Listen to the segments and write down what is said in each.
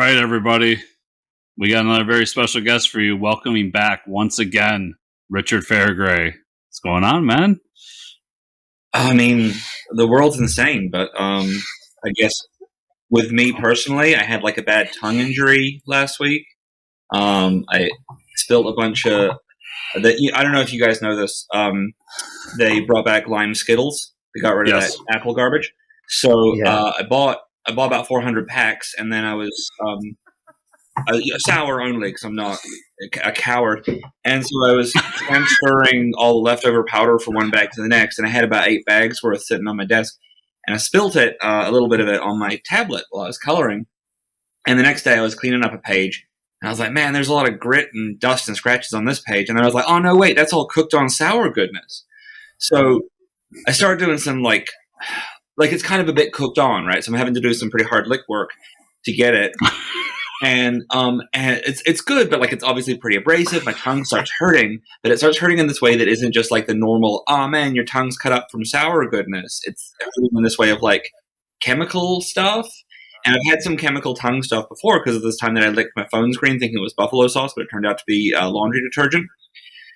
right, everybody. We got another very special guest for you. Welcoming back once again, Richard Fairgray. What's going on, man? I mean, the world's insane, but I guess with me personally, I had like a bad tongue injury last week. I spilled a bunch of. I don't know if you guys know this. They brought back lime Skittles. They got rid of that apple garbage. So I bought about 400 packs, and then I was sour only because I'm not a coward. And so I was transferring all the leftover powder from one bag to the next, and I had about 8 bags worth sitting on my desk. And I spilled it, a little bit of it, on my tablet while I was coloring. And the next day I was cleaning up a page, and I was like, man, there's a lot of grit and dust and scratches on this page. And then I was like, oh, no, wait, that's all cooked on sour goodness. So I started doing some, like it's kind of a bit cooked on, right? So I'm having to do some pretty hard lick work to get it. And it's good, but like it's obviously pretty abrasive. My tongue starts hurting, but it starts hurting in this way that isn't just like the normal, oh man, your tongue's cut up from sour goodness. It's hurting in this way of like chemical stuff. And I've had some chemical tongue stuff before because of this time that I licked my phone screen thinking it was buffalo sauce, but it turned out to be laundry detergent.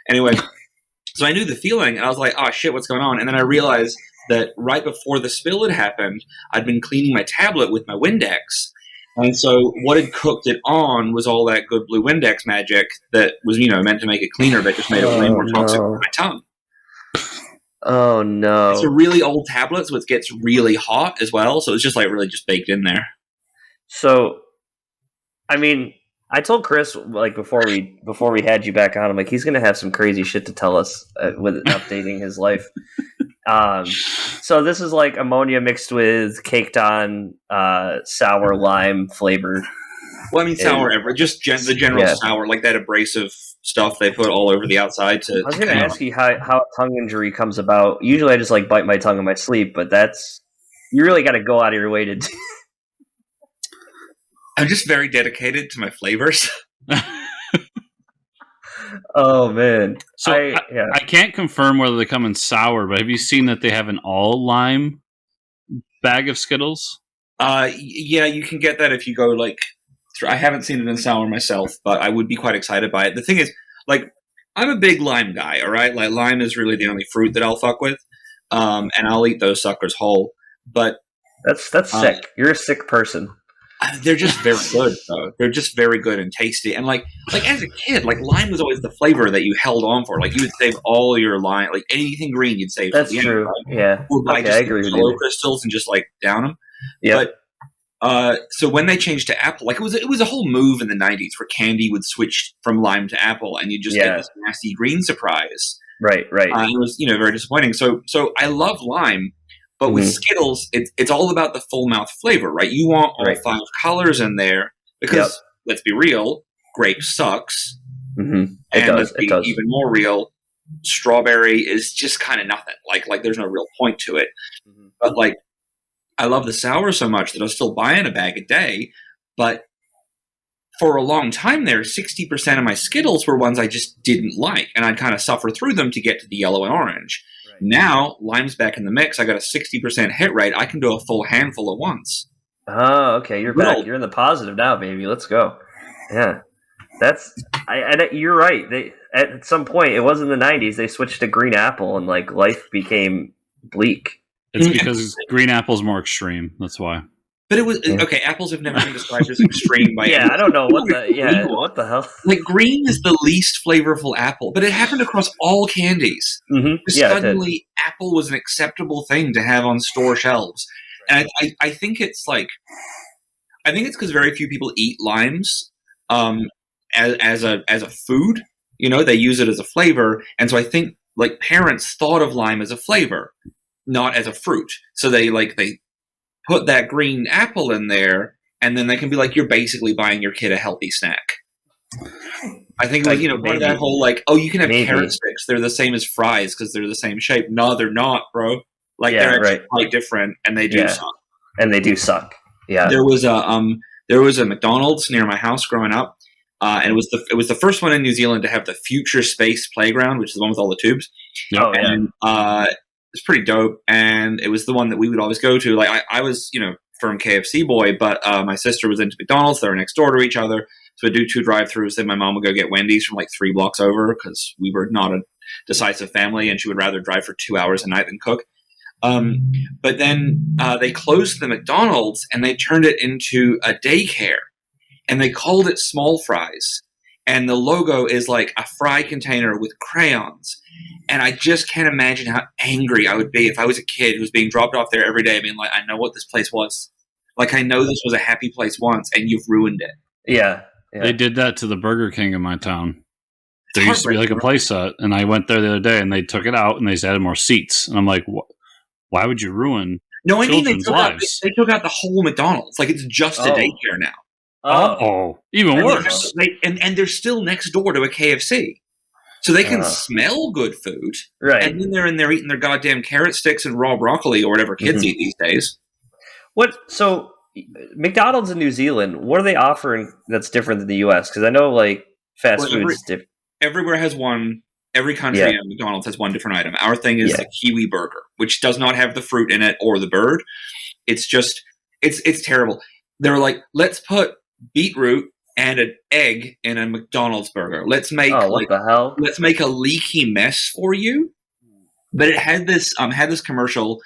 Anyway, so I knew the feeling, and I was like, oh shit, what's going on? And then I realized that right before the spill had happened, I'd been cleaning my tablet with my Windex. And so what had cooked it on was all that good blue Windex magic that was, meant to make it cleaner, but just made it way more toxic for my tongue. Oh, no. It's a really old tablet, so it gets really hot as well. So it's just like really just baked in there. So, I mean, I told Chris like before we had you back on, I'm like, he's going to have some crazy shit to tell us with updating his life. So this is like ammonia mixed with caked on sour lime flavor. Well, I mean, sour ever, just the general sour, like that abrasive stuff they put all over the outside. I was going to ask you how a tongue injury comes about. Usually I just like bite my tongue in my sleep, but you really got to go out of your way to do. I'm just very dedicated to my flavors. Oh man! So I can't confirm whether they come in sour, but have you seen that they have an all lime bag of Skittles? Yeah, you can get that if you go like. I haven't seen it in sour myself, but I would be quite excited by it. The thing is, like, I'm a big lime guy. All right, like lime is really the only fruit that I'll fuck with, and I'll eat those suckers whole. But that's sick. You're a sick person. They're just very good, though. They're just very good and tasty. And like as a kid, like lime was always the flavor that you held on for. Like you would save all your lime, like anything green, you'd save. That's true. End, right? Yeah. Or buy just I agree with you. Crystals and just like down them. Yeah. But so when they changed to apple, like it was a whole move in the '90s where candy would switch from lime to apple, and you just get this nasty green surprise. Right. It was very disappointing. So I love lime. But with Skittles, it's all about the full mouth flavor, right? You want all 5 colors in there because, let's be real, grape sucks. Mm-hmm. Let's be even more real, strawberry is just kind of nothing. Like there's no real point to it. Mm-hmm. But like, I love the sour so much that I was still buying a bag a day. But for a long time there, 60% of my Skittles were ones I just didn't like, and I'd kind of suffer through them to get to the yellow and orange. Now, lime's back in the mix. I got a 60% hit rate. I can do a full handful at once. Oh, okay. You're back. You're in the positive now, baby. Let's go. Yeah. You're right. At some point, it was in the 90s, they switched to green apple, and like life became bleak. It's because green apple's more extreme. That's why. But it was okay. Apples have never been described as extreme by anyone. I don't know what the hell. Like green is the least flavorful apple, but it happened across all candies. Mm-hmm. Suddenly, apple was an acceptable thing to have on store shelves, and I think it's because very few people eat limes as a food. They use it as a flavor, and so I think like parents thought of lime as a flavor, not as a fruit. So they put that green apple in there, and then they can be like, you're basically buying your kid a healthy snack. I think, part of that whole, you can have carrot sticks. They're the same as fries because they're the same shape. No, they're not, bro. They're actually quite different, and they do suck. And they do suck. Yeah. There was a McDonald's near my house growing up, and it was the first one in New Zealand to have the future space playground, which is the one with all the tubes. Oh, yeah. And it's pretty dope, and it was the one that we would always go to. Like I was, firm KFC boy, but my sister was into McDonald's. They were next door to each other. So we'd do 2 drive-thrus. Then my mom would go get Wendy's from like 3 blocks over because we were not a decisive family, and she would rather drive for 2 hours a night than cook. But then they closed the McDonald's and they turned it into a daycare, and they called it Small Fries. And the logo is like a fry container with crayons. And I just can't imagine how angry I would be if I was a kid who was being dropped off there every day being like, I know what this place was. Like, I know this was a happy place once, and you've ruined it. Yeah. They did that to the Burger King in my town. There used to be like a play set, and I went there the other day, and they took it out, and they added more seats. And I'm like, why would you ruin No, I mean, they children's lives? took out the whole McDonald's. Like, it's just a daycare now. Oh, even worse. And they're still next door to a KFC. So they can smell good food. Right. And then they're in there eating their goddamn carrot sticks and raw broccoli or whatever kids eat these days. So McDonald's in New Zealand, what are they offering that's different than the US? Because I know like fast food is different. Everywhere has one. Every country in McDonald's has one different item. Our thing is the Kiwi Burger, which does not have the fruit in it or the bird. It's just, it's terrible. They're like, let's put beetroot and an egg in a McDonald's burger. Let's make what the hell? Let's make a leaky mess for you. But it had this commercial,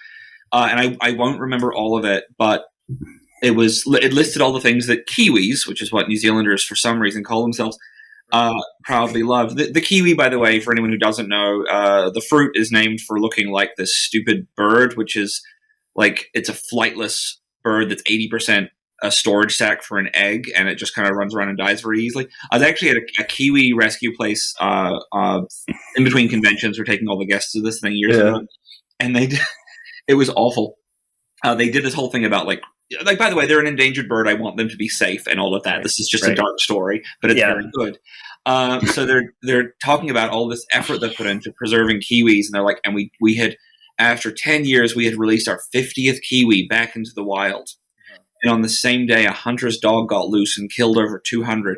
and I won't remember all of it, but it listed all the things that Kiwis, which is what New Zealanders for some reason call themselves, proudly love. The kiwi, by the way, for anyone who doesn't know, the fruit is named for looking like this stupid bird, which is like, it's a flightless bird that's 80% a storage sack for an egg, and it just kind of runs around and dies very easily. I was actually at a kiwi rescue place in between conventions. We're taking all the guests to this thing years ago, and it was awful. They did this whole thing about like, by the way, they're an endangered bird. I want them to be safe and all of that. This is just a dark story, but it's very good. So they're talking about all this effort they put into preserving kiwis, and they're like, and we had, after 10 years, we had released our 50th kiwi back into the wild. And on the same day, a hunter's dog got loose and killed over 200.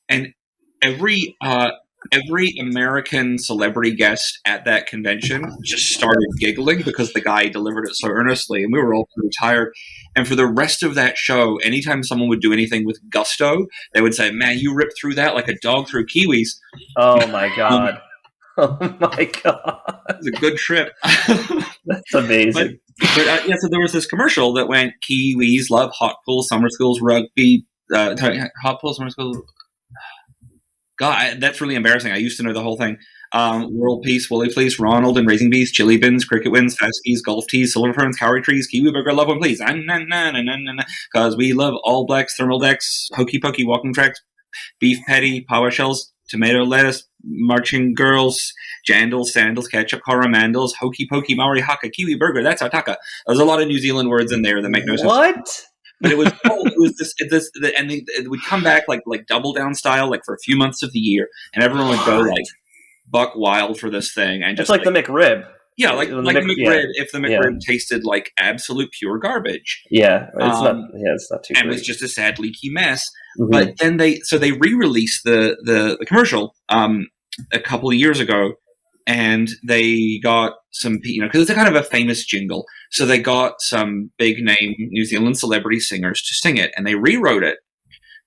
And every American celebrity guest at that convention just started giggling because the guy delivered it so earnestly, and we were all pretty tired. And for the rest of that show, anytime someone would do anything with gusto, they would say, "Man, you ripped through that like a dog through kiwis." Oh my god! Oh my god! It was a good trip. That's amazing. But so there was this commercial that went, Kiwis love hot pools, summer schools, rugby, hot pools, summer schools. God, that's really embarrassing. I used to know the whole thing. World Peace, Woolly Fleece, Ronald and Raising Bees, Chili Bins, Cricket Wins, Fast Skis, Golf Tees, Silver Ferns, Cowrie Trees, Kiwi Burger, Love One Please. Because we love All Blacks, Thermal Decks, Hokey Pokey Walking Tracks, Beef Patty, Power Shells, Tomato Lettuce, Marching Girls, Jandals, Sandals, Ketchup, Coromandels, Hokey Pokey, Maori Haka, Kiwi Burger, that's our taka. There's a lot of New Zealand words in there that make no sense. What? But it was and it would come back like Double Down style, like for a few months of the year, and everyone would go like buck wild for this thing. And just it's like the McRib. Yeah, like the McRib. If the McRib tasted like absolute pure garbage. Yeah, it's not too. And great. it was just a sad leaky mess. Mm-hmm. But then they re-released the commercial a couple of years ago. And they got some, because it's a kind of a famous jingle. So they got some big name New Zealand celebrity singers to sing it. And they rewrote it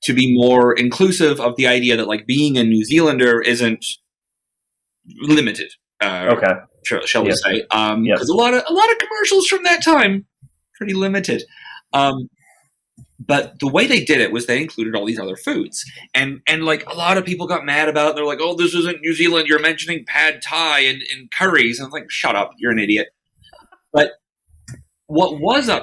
to be more inclusive of the idea that like being a New Zealander isn't limited. Shall we say? Because a lot of commercials from that time, pretty limited. But the way they did it was they included all these other foods. And like a lot of people got mad about it. They're like, oh, this isn't New Zealand. You're mentioning pad thai and curries. And I'm like, shut up. You're an idiot. But what was, I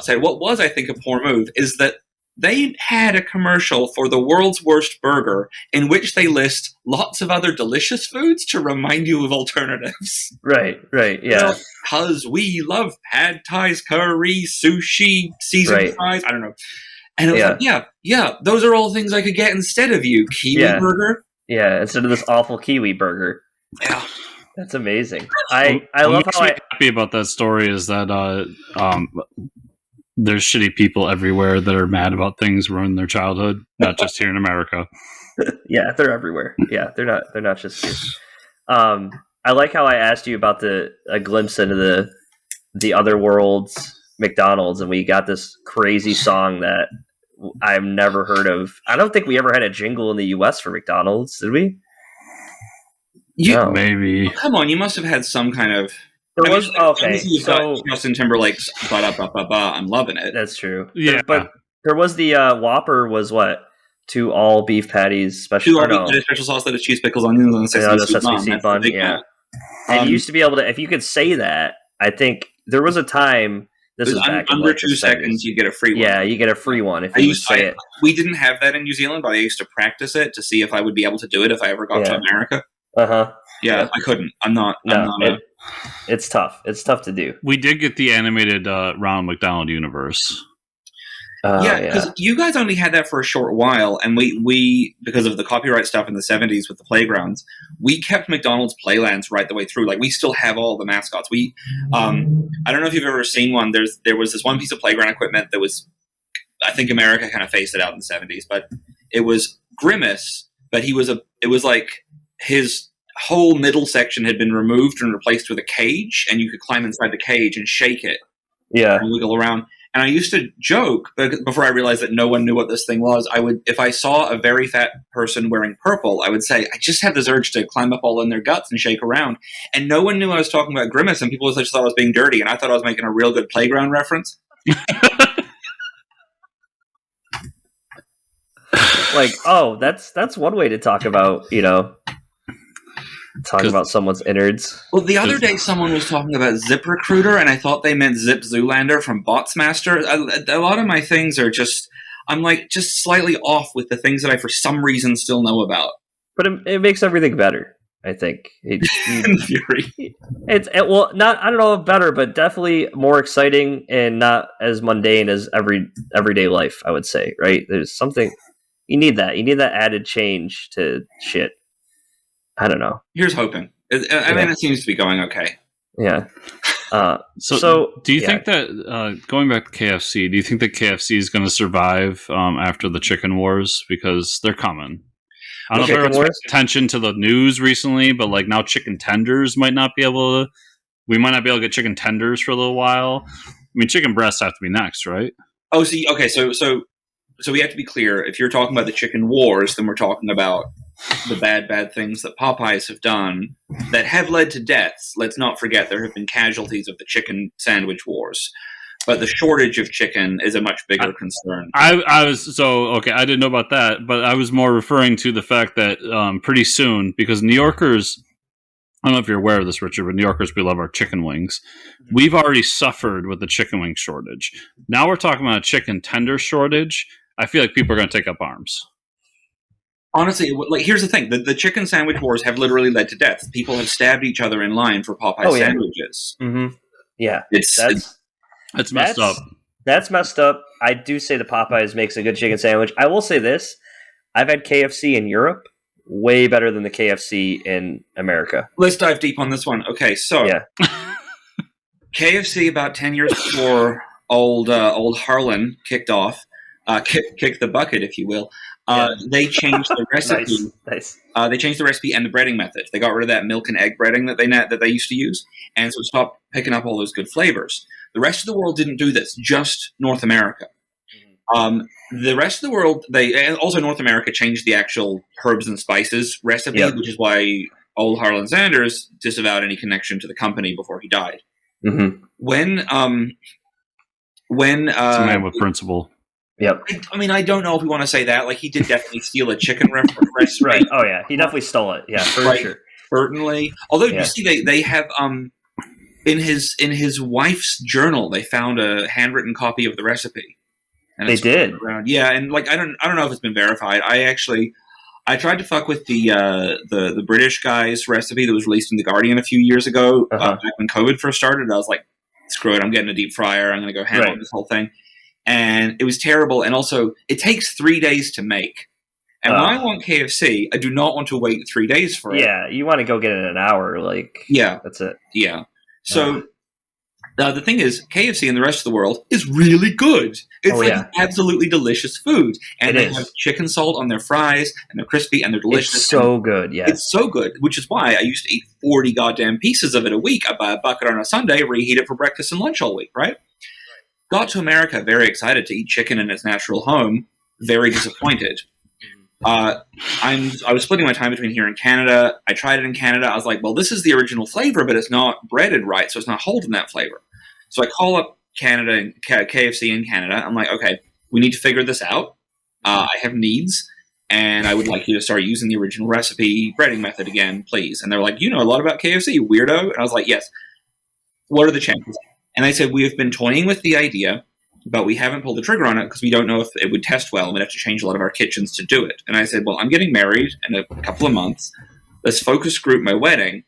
think, a poor move is that they had a commercial for the world's worst burger in which they list lots of other delicious foods to remind you of alternatives. Right, yeah. Because we love pad thais, curry, sushi, seasoned fries. I don't know. And it was like, those are all things I could get instead of you. Kiwi burger. Yeah, instead of this awful kiwi burger. Yeah. That's amazing. I love how happy about that story is that there's shitty people everywhere that are mad about things ruining their childhood, not just here in America. Yeah, they're everywhere. Yeah, they're not just here. I like how I asked you about a glimpse into the other worlds McDonald's, and we got this crazy song that I've never heard of. I don't think we ever had a jingle in the U.S. for McDonald's, did we? No. Maybe. Oh, come on, you must have had some kind of. There was okay. So Justin Timberlake's "Ba Ba Ba Ba," I'm loving it. That's true. Yeah, but there was the Whopper was what? 2 all beef patties, special. 2 all beef patties, special sauce, lettuce, cheese, pickles, onions, and sesame seed bun. Yeah, and you used to be able to, if you could say that. I think there was a time. This is back under in 2 seconds. You get a free one. Yeah, you get a free one if you say it. We didn't have that in New Zealand, but I used to practice it to see if I would be able to do it if I ever got to America. Yeah, I couldn't. I'm not. It's tough. It's tough to do. We did get the animated Ronald McDonald universe. Because you guys only had that for a short while, and we because of the copyright stuff in the 70s with the playgrounds, we kept McDonald's Playlands right the way through. Like, we still have all the mascots. I don't know if you've ever seen one. There was this one piece of playground equipment that was, I think America kind of phased it out in the 70s, but it was Grimace, but it was like his whole middle section had been removed and replaced with a cage, and you could climb inside the cage and shake it. Yeah. And wiggle around. And I used to joke, before I realized that no one knew what this thing was, if I saw a very fat person wearing purple, I would say, I just had this urge to climb up all in their guts and shake around. And no one knew I was talking about Grimace, and people just thought I was being dirty, and I thought I was making a real good playground reference. Like, oh, that's one way to talk about, talking about someone's innards. Well, the other day someone was talking about ZipRecruiter, and I thought they meant Zip Zoolander from Botsmaster. A lot of my things are I'm like just slightly off with the things that I for some reason still know about. But it makes everything better, I think. In theory. Well, not, I don't know if better, but definitely more exciting and not as mundane as everyday life, I would say, right? There's something, you need that added change to shit. I don't know. Here's hoping. I mean, it seems to be going okay. Yeah. So do you think that, going back to KFC, do you think that KFC is going to survive after the chicken wars? Because they're coming. I don't know if everyone's paying attention to the news recently, but like now chicken tenders we might not be able to get chicken tenders for a little while. I mean, chicken breasts have to be next, right? Oh, see, okay, so we have to be clear. If you're talking about the chicken wars, then we're talking about the bad things that Popeyes have done that have led to deaths. Let's not forget there have been casualties of the chicken sandwich wars. But the shortage of chicken is a much bigger concern. I didn't know about that, but I was more referring to the fact that pretty soon, because New Yorkers, I don't know if you're aware of this, Richard, but New Yorkers, we love our chicken wings. We've already suffered with the chicken wing shortage. Now we're talking about a chicken tender shortage. I feel like people are going to take up arms. Honestly, like, here's the thing. The chicken sandwich wars have literally led to death. People have stabbed each other in line for Popeye sandwiches. Mm-hmm. Yeah. It's messed up. That's messed up. I do say the Popeyes makes a good chicken sandwich. I will say this. I've had KFC in Europe. Way better than the KFC in America. Let's dive deep on this one. Okay, so KFC about 10 years before old Harlan kicked off, kicked the bucket, if you will. They changed the recipe. Nice. They changed the recipe and the breading method. They got rid of that milk and egg breading that they used to use, and so it stopped picking up all those good flavors. The rest of the world didn't do this; just North America. The rest of the world, and also North America, changed the actual herbs and spices recipe, which is why old Harlan Sanders disavowed any connection to the company before he died. Mm-hmm. When it's a man with principle. Yep. I mean, I don't know if we want to say that. Like, he did definitely steal a chicken recipe. Right. Oh, yeah. He definitely stole it. Yeah, for sure. Certainly. Although, you see, they have, in his wife's journal, they found a handwritten copy of the recipe. And they did? Around. Yeah, and, like, I don't know if it's been verified. I tried to fuck with the British guy's recipe that was released in The Guardian a few years ago, back when COVID first started. I was like, screw it, I'm getting a deep fryer. I'm going to go ham on this whole thing. And it was terrible. And also, it takes 3 days to make. And when I want KFC, I do not want to wait 3 days for it. Yeah, you want to go get it in an hour. Like, that's it. Yeah. So the thing is, KFC in the rest of the world is really good. It's absolutely delicious food. And they have chicken salt on their fries, and they're crispy, and they're delicious. It's so good, yeah. It's so good, which is why I used to eat 40 goddamn pieces of it a week. I buy a bucket on a Sunday, reheat it for breakfast and lunch all week, right? got to America very excited to eat chicken in its natural home, very disappointed. I was splitting my time between here and Canada. I tried it in Canada. I was like, well, this is the original flavor, but it's not breaded right, so it's not holding that flavor. So I call up Canada and KFC in Canada. I'm like, okay, we need to figure this out. I have needs, and I would like you to start using the original recipe breading method again, please. And they're like, you know a lot about KFC, you weirdo. And I was like, yes. What are the chances? And they said, we have been toying with the idea, but we haven't pulled the trigger on it because we don't know if it would test well, and we'd have to change a lot of our kitchens to do it. And I said, well, I'm getting married in a couple of months. Let's focus group my wedding,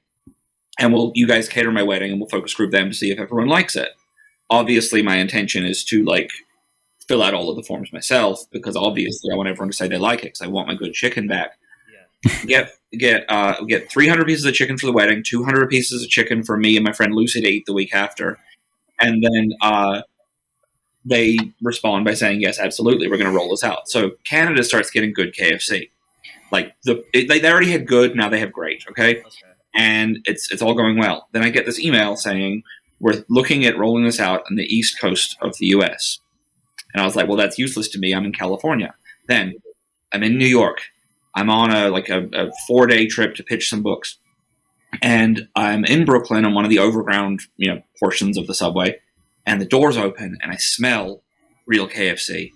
and you guys cater my wedding, and we'll focus group them to see if everyone likes it. Obviously, my intention is to fill out all of the forms myself, because obviously I want everyone to say they like it, because I want my good chicken back. Yeah. Get 300 pieces of chicken for the wedding, 200 pieces of chicken for me and my friend Lucy to eat the week after, and then they respond by saying, yes, absolutely, we're going to roll this out. So Canada starts getting good KFC. They already had good, now they have great, okay? And it's all going well. Then I get this email saying, we're looking at rolling this out on the east coast of the U.S. And I was like, well, that's useless to me. I'm in California. Then I'm in New York. I'm on a 4-day trip to pitch some books. And I'm in Brooklyn on one of the overground, portions of the subway. And the doors open, and I smell real KFC.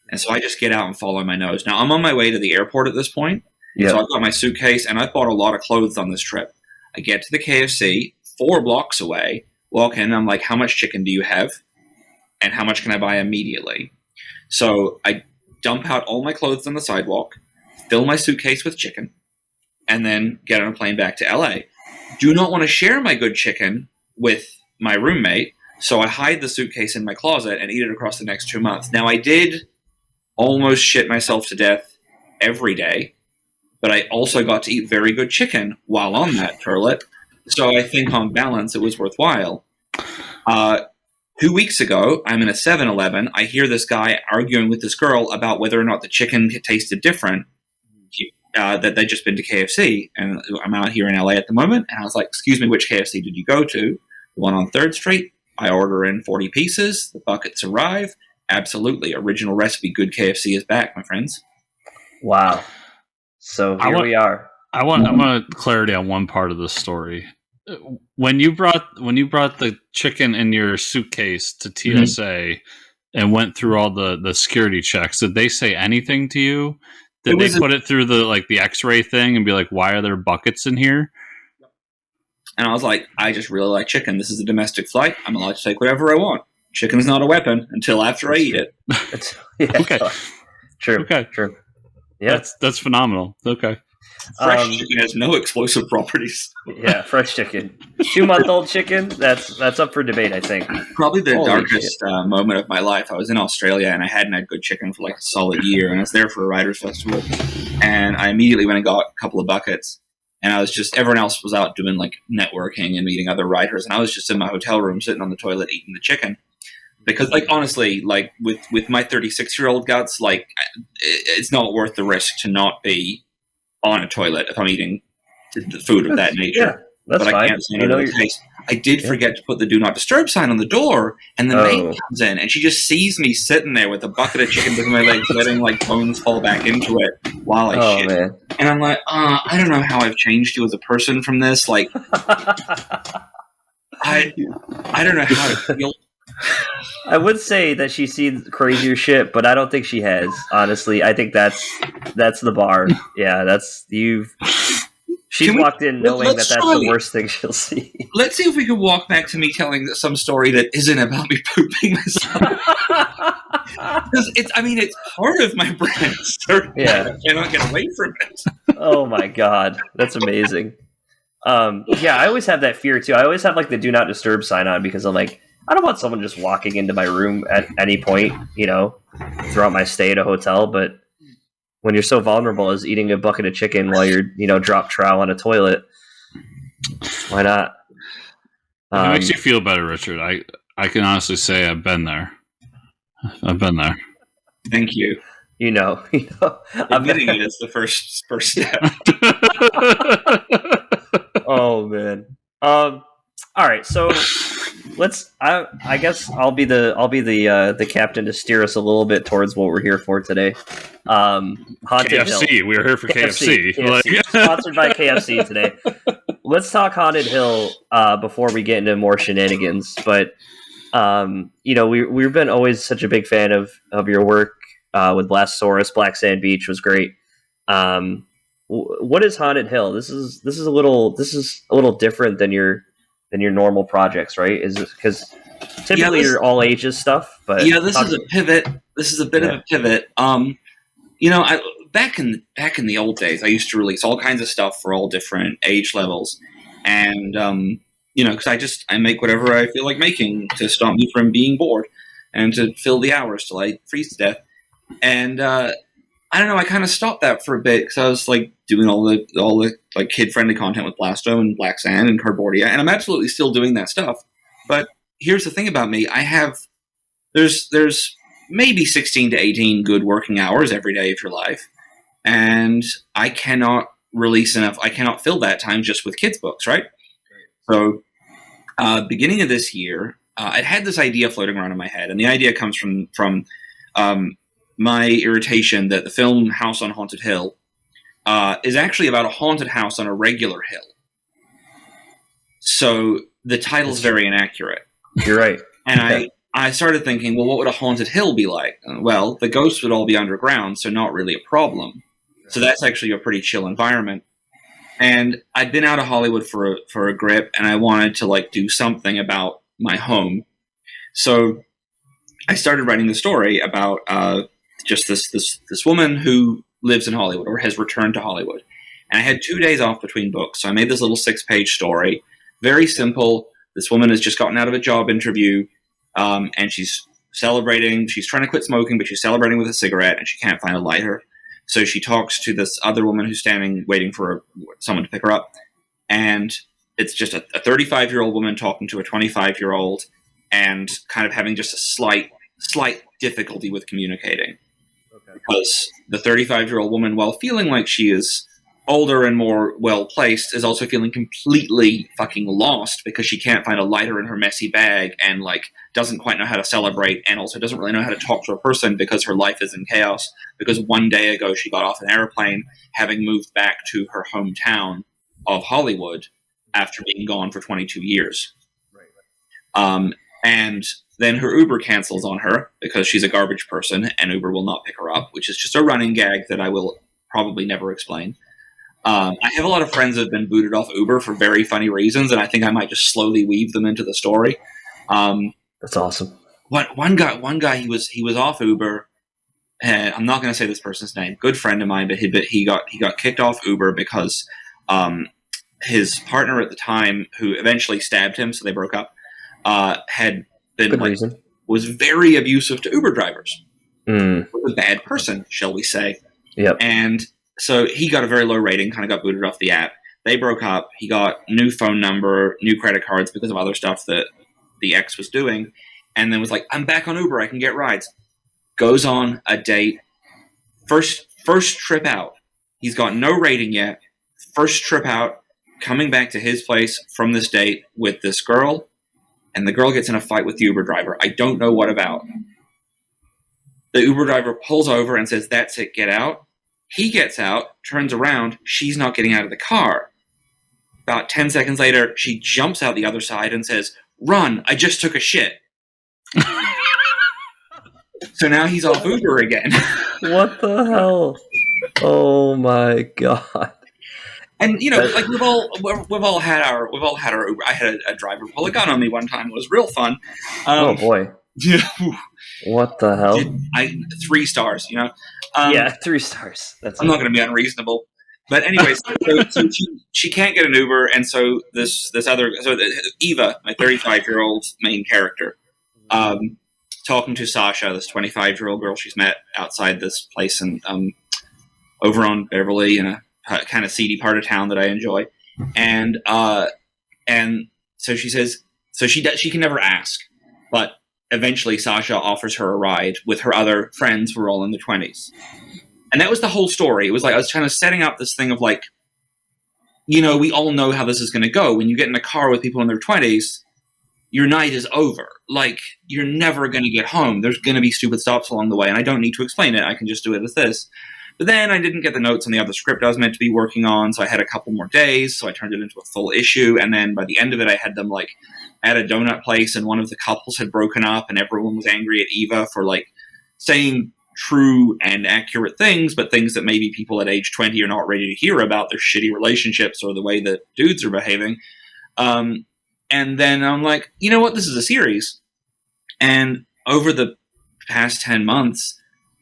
And so I just get out and follow my nose. Now, I'm on my way to the airport at this point. Yep. So I've got my suitcase, and I've bought a lot of clothes on this trip. I get to the KFC, 4 blocks away, walk in, and I'm like, how much chicken do you have? And how much can I buy immediately? So I dump out all my clothes on the sidewalk, fill my suitcase with chicken, and then get on a plane back to LA. Do not want to share my good chicken with my roommate, so I hide the suitcase in my closet and eat it across the next 2 months. Now, I did almost shit myself to death every day, but I also got to eat very good chicken while on that toilet, so I think on balance it was worthwhile. 2 weeks ago, I'm in a 7-Eleven. I hear this guy arguing with this girl about whether or not the chicken tasted different, that they'd just been to KFC. And I'm out here in LA at the moment, and I was like, excuse me, which KFC did you go to? The one on 3rd Street. I order in 40 pieces. The buckets arrive. Absolutely. Original recipe, good KFC is back, my friends. Wow. So we are. I want clarity on one part of the story. When you brought the chicken in your suitcase to TSA and went through all the security checks, did they say anything to you? Did they put it through the X-ray thing and be like, why are there buckets in here? And I was like, I just really like chicken. This is a domestic flight. I'm allowed to take whatever I want. Chicken's not a weapon until after I eat it. Okay. True. Okay. True. Yeah. That's phenomenal. Okay. Fresh chicken has no explosive properties. Yeah, fresh chicken. 2-month-old chicken, that's up for debate, I think. Probably the darkest moment of my life. I was in Australia, and I hadn't had good chicken for a solid year, and I was there for a writers' festival. And I immediately went and got a couple of buckets, and I was just, everyone else was out doing networking and meeting other writers, and I was just in my hotel room sitting on the toilet eating the chicken. Because, honestly, with my 36-year-old guts, it's not worth the risk to not be on a toilet if I'm eating the food of that nature. Yeah, that's fine. I can't say anything to the taste. I did forget to put the do not disturb sign on the door, and the maid comes in, and she just sees me sitting there with a bucket of chicken between my legs, letting bones fall back into it while I shit. Man. And I'm like, I don't know how I've changed you as a person from this. I don't know how to feel. I would say that she's seen crazier shit, but I don't think she has. Honestly, I think that's the bar. Yeah, She's walked in knowing that's the worst thing she'll see. Let's see if we can walk back to me telling some story that isn't about me pooping myself. Because it's part of my brand. Yeah, I cannot get away from it. Oh my god, that's amazing. Yeah, I always have that fear too. I always have the do not disturb sign on because I'm like, I don't want someone just walking into my room at any point, throughout my stay at a hotel. But when you're so vulnerable as eating a bucket of chicken while you're, drop trow on a toilet, why not? It makes you feel better, Richard. I can honestly say I've been there. Thank you. Admitting it is the first step. Oh man. All right, so let's. I guess I'll be the captain to steer us a little bit towards what we're here for today. Haunted KFC. Hill. We're here for KFC. Sponsored by KFC today. Let's talk Haunted Hill before we get into more shenanigans. But we've been always such a big fan of your work with Blastosaurus. Black Sand Beach was great. What is Haunted Hill? This is a little different than your normal projects, right? Is it because typically you're all ages stuff? But this is a pivot. This is a bit of a pivot. Back in the old days, I used to release all kinds of stuff for all different age levels, and because I make whatever I feel like making to stop me from being bored and to fill the hours till I freeze to death. And I don't know, I kind of stopped that for a bit because I was like doing all the like kid friendly content with Blasto and Black Sand and Cardboardia, and I'm absolutely still doing that stuff. But here's the thing about me: there's maybe 16 to 18 good working hours every day of your life, and I cannot release enough. I cannot fill that time just with kids' books, right? So, beginning of this year, I'd had this idea floating around in my head, and the idea comes from my irritation that the film House on Haunted Hill is actually about a haunted house on a regular hill. So the title's very inaccurate. You're right. And I started thinking, well, what would a haunted hill be like? Well, the ghosts would all be underground, so not really a problem. So that's actually a pretty chill environment. And I'd been out of Hollywood for a grip, and I wanted to like do something about my home. So I started writing the story about just this woman who lives in Hollywood or has returned to Hollywood. And I had 2 days off between books, so I made this little 6-page story. Very simple. This woman has just gotten out of a job interview, and she's celebrating. She's trying to quit smoking, but she's celebrating with a cigarette, and she can't find a lighter. So she talks to this other woman who's standing, waiting for someone to pick her up. And it's just a 35-year-old woman talking to a 25-year-old and kind of having just a slight difficulty with communicating. Okay. Because the 35-year-old woman, while feeling like she is older and more well-placed, is also feeling completely fucking lost because she can't find a lighter in her messy bag and like doesn't quite know how to celebrate, and also doesn't really know how to talk to a person because her life is in chaos, because one day ago she got off an airplane having moved back to her hometown of Hollywood after being gone for 22 years. Right. And then her Uber cancels on her because she's a garbage person and Uber will not pick her up, which is just a running gag that I will probably never explain. I have a lot of friends that have been booted off Uber for very funny reasons, and I think I might just slowly weave them into the story. That's awesome. One guy, he was off Uber, and I'm not going to say this person's name. Good friend of mine, but he got kicked off Uber because his partner at the time, who eventually stabbed him, so they broke up, had been was very abusive to Uber drivers. Was a bad person, shall we say? Yep. And so he got a very low rating, kind of got booted off the app. They broke up. He got new phone number, new credit cards because of other stuff that the ex was doing, and then was like, I'm back on Uber, I can get rides. Goes on a date. First trip out. He's got no rating yet. First trip out, coming back to his place from this date with this girl, and the girl gets in a fight with the Uber driver. I don't know what about. The Uber driver pulls over and says, that's it, get out. He gets out, turns around, she's not getting out of the car. About 10 seconds later, she jumps out the other side and says, run, I just took a shit. So now he's off Uber again. What the hell? Oh my god. And like we've all had our Uber. I had a driver pull a gun on me one time. It was real fun. Oh boy. What the hell? 3 stars, yeah, 3 stars. I'm not going to be unreasonable. But anyways, so she can't get an Uber, and so Eva, my 35-year-old main character, talking to Sasha, this 25-year-old girl she's met outside this place in over on Beverly in a kind of seedy part of town that I enjoy, and so she says, so she can never ask, but eventually Sasha offers her a ride with her other friends who are all in their 20s. And that was the whole story. It was like I was kind of setting up this thing of like, we all know how this is going to go. When you get in a car with people in their 20s, your night is over. Like, you're never going to get home. There's going to be stupid stops along the way, and I don't need to explain it. I can just do it as this. But then I didn't get the notes on the other script I was meant to be working on, so I had a couple more days, so I turned it into a full issue, and then by the end of it, I had them, like, at a donut place, and one of the couples had broken up, and everyone was angry at Eva for, like, saying true and accurate things, but things that maybe people at age 20 are not ready to hear about, their shitty relationships or the way that dudes are behaving. And then I'm like, you know what? This is a series. And over the past 10 months,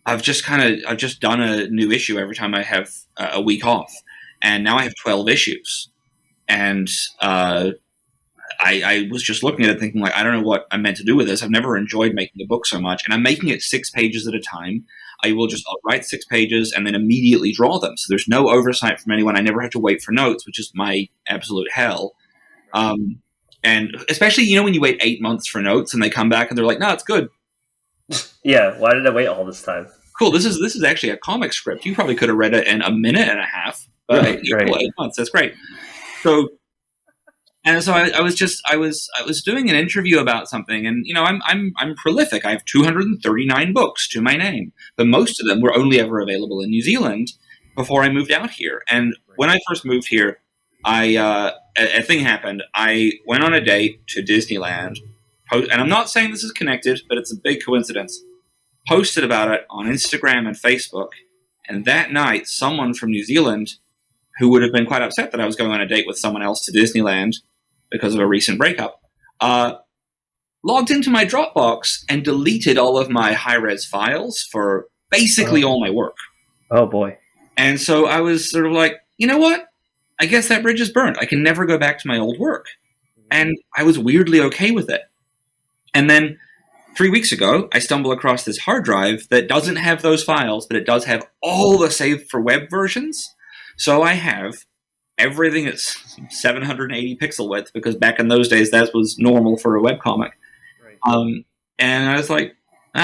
I've just done a new issue every time I have a week off. And now I have 12 issues. And I was just looking at it thinking, like, I don't know what I'm meant to do with this. I've never enjoyed making a book so much. And I'm making it 6 pages at a time. I'll write 6 pages and then immediately draw them. So there's no oversight from anyone. I never have to wait for notes, which is my absolute hell. And especially, when you wait 8 months for notes and they come back and they're like, no, it's good. Yeah, why did I wait all this time? Cool, this is actually a comic script. You probably could have read it in a minute and a half. But right. Cool, 8 months, that's great. So I was doing an interview about something, and I'm prolific. I have 239 books to my name, but most of them were only ever available in New Zealand before I moved out here. And when I first moved here, a thing happened. I went on a date to Disneyland, and I'm not saying this is connected, but it's a big coincidence. Posted about it on Instagram and Facebook, and that night, someone from New Zealand, who would have been quite upset that I was going on a date with someone else to Disneyland because of a recent breakup, logged into my Dropbox and deleted all of my high-res files for basically all my work. Oh, boy. And so I was sort of like, you know what? I guess that bridge is burnt. I can never go back to my old work. And I was weirdly okay with it. And then 3 weeks ago, I stumble across this hard drive that doesn't have those files, but it does have all the saved for web versions. So I have everything at 780 pixel width, because back in those days, that was normal for a webcomic. Right. And I was like,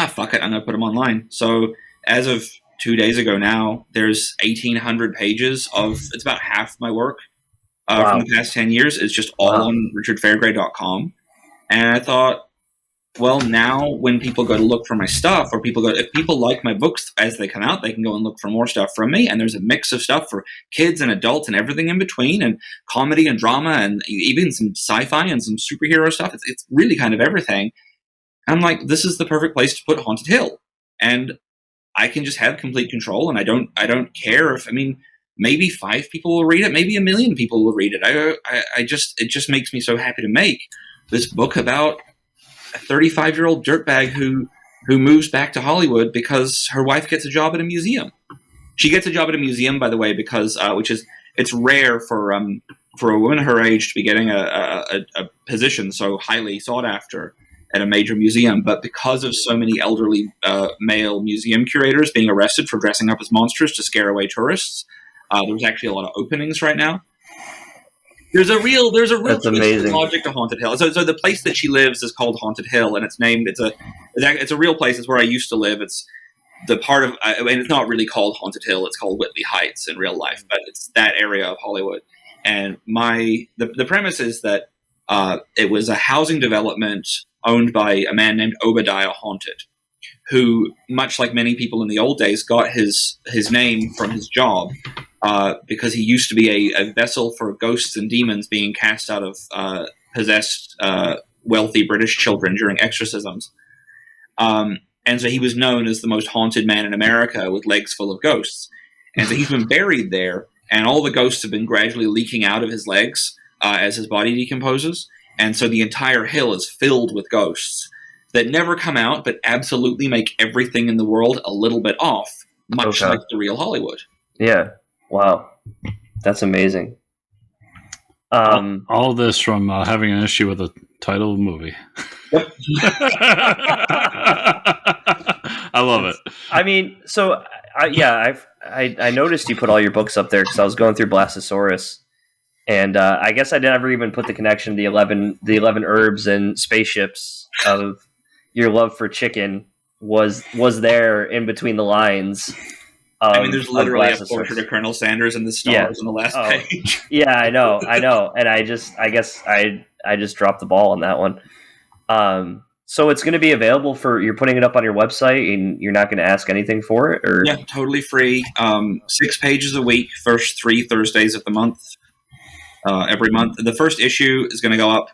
fuck it, I'm going to put them online. So as of 2 days ago now, there's 1,800 pages of, it's about half my work from the past 10 years. It's just all on richardfairgray.com. And I thought, well, now when people go to look for my stuff, or if people like my books as they come out, they can go and look for more stuff from me. And there's a mix of stuff for kids and adults and everything in between, and comedy and drama, and even some sci-fi and some superhero stuff. It's really kind of everything. I'm like, this is the perfect place to put Haunted Hill. And I can just have complete control, and I don't care if, maybe 5 people will read it, maybe 1 million people will read it. It just makes me so happy to make this book about a 35-year-old dirtbag who moves back to Hollywood because her wife gets a job at a museum. She gets a job at a museum, by the way, because it's rare for a woman her age to be getting a position so highly sought after at a major museum. But because of so many elderly male museum curators being arrested for dressing up as monsters to scare away tourists, there's actually a lot of openings right now. There's a real logic to Haunted Hill. So the place that she lives is called Haunted Hill, and it's named. It's a real place. It's where I used to live. It's the part of. It's not really called Haunted Hill. It's called Whitley Heights in real life, but it's that area of Hollywood. And the premise is that it was a housing development owned by a man named Obadiah Haunted, who, much like many people in the old days, got his name from his job. Because he used to be a vessel for ghosts and demons being cast out of possessed wealthy British children during exorcisms. And so he was known as the most haunted man in America, with legs full of ghosts. And so he's been buried there, and all the ghosts have been gradually leaking out of his legs as his body decomposes. And so the entire hill is filled with ghosts that never come out, but absolutely make everything in the world a little bit off, much like the real Hollywood. Yeah. Wow, that's amazing. All this from having an issue with the title of the movie. Yep. I love it. I noticed you put all your books up there because I was going through Blastosaurus, and I guess I never even put the connection to the 11 herbs and spaceships of your love for chicken was there in between the lines. I mean, there's literally a portrait of Colonel Sanders and the stars on the last page. Yeah, I know, and I guess I just dropped the ball on that one. So it's going to be available you're putting it up on your website, and you're not going to ask anything for it, or yeah, totally free. 6 pages a week, first 3 Thursdays of the month, every month. The first issue is going to go up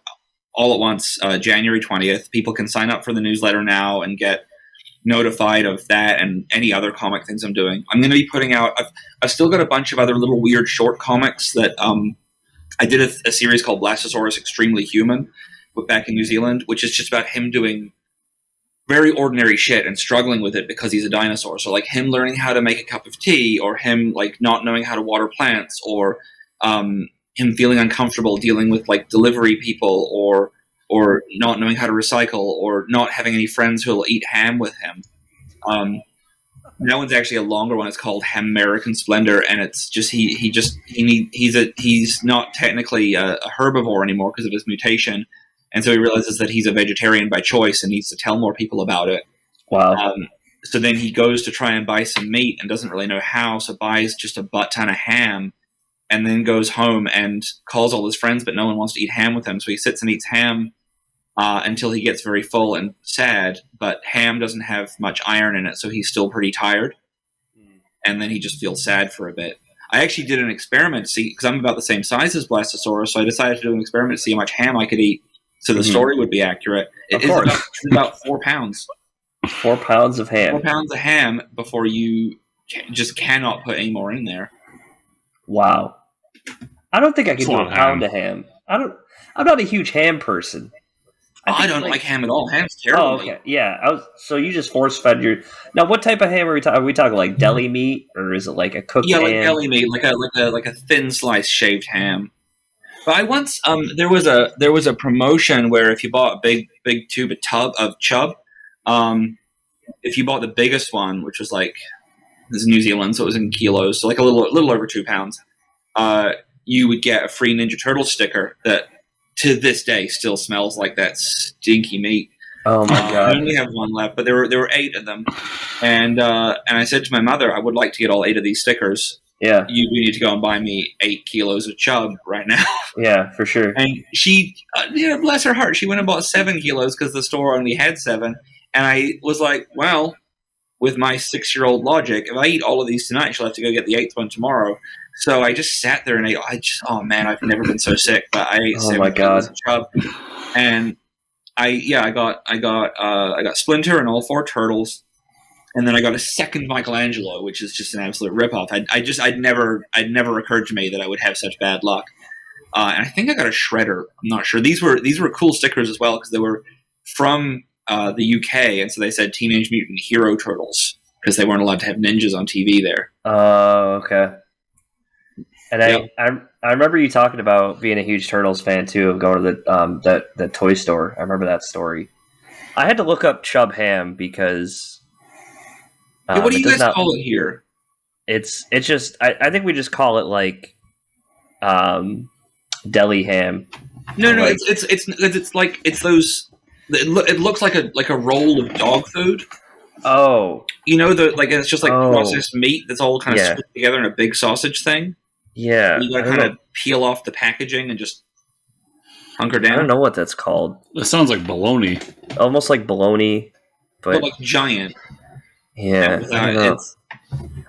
all at once, January 20th. People can sign up for the newsletter now and get notified of that and any other comic things I'm doing. I'm going to be putting out. I've still got a bunch of other little weird short comics that I did a series called Blastosaurus Extremely Human, but back in New Zealand, which is just about him doing very ordinary shit and struggling with it because he's a dinosaur. So like him learning how to make a cup of tea, or him like not knowing how to water plants, or him feeling uncomfortable dealing with like delivery people, or not knowing how to recycle, or not having any friends who will eat ham with him. That one's actually a longer one. It's called Ham-American Splendor, and it's just he's not technically a herbivore anymore because of his mutation, and so he realizes that he's a vegetarian by choice and needs to tell more people about it. Wow. So then he goes to try and buy some meat and doesn't really know how, so buys just a butt ton of ham, and then goes home and calls all his friends, but no one wants to eat ham with him, so he sits and eats ham until he gets very full and sad, but ham doesn't have much iron in it, so he's still pretty tired. And then he just feels sad for a bit. I actually did an experiment to see, because I'm about the same size as Blastosaurus, so I decided to do an experiment to see how much ham I could eat so the story would be accurate. It's about 4 pounds. 4 pounds of ham. 4 pounds of ham before you just cannot put any more in there. Wow. I don't think I could do a pound of ham. I'm not a huge ham person. I don't like ham at all. Ham's terrible. Oh, okay. Yeah. So you just force-fed your... Now, what type of ham are we talking? Are we talking like deli meat, or is it like a cooked ham? Yeah, like deli meat, like a thin slice shaved ham. But I once there was a promotion where if you bought a big tube of chub, if you bought the biggest one, which was like, this is New Zealand, so it was in kilos, so like a little over 2 pounds, you would get a free Ninja Turtle sticker that to this day still smells like that stinky meat. Oh my god! I only have one left, but there were 8 of them, and I said to my mother, I would like to get all 8 of these stickers. Yeah, you need to go and buy me 8 kilos of chub right now. Yeah, for sure. And she, bless her heart, she went and bought 7 kilos because the store only had 7. And I was like, well, with my 6-year-old logic, if I eat all of these tonight, she'll have to go get the 8th one tomorrow. So I just sat there and ate. Oh man, I've never been so sick. But I ate 7 kilos of chub, and I got Splinter and all 4 turtles, and then I got a second Michelangelo, which is just an absolute ripoff. I'd never occurred to me that I would have such bad luck. And I think I got a Shredder. I'm not sure. These were cool stickers as well because they were from the UK, and so they said Teenage Mutant Hero Turtles because they weren't allowed to have ninjas on TV there. Oh, okay. And I remember you talking about being a huge Turtles fan too, of going to the toy store. I remember that story. I had to look up chub ham because what do you guys call it here? It's just I think we just call it like deli ham. No, it's like it's those. It looks like a roll of dog food. Oh, it's just like processed meat that's all kind of split together in a big sausage thing. Yeah, you gotta kind of peel off the packaging and just hunker down. I don't know what that's called. It sounds like bologna. Almost like bologna, but like giant. Yeah, I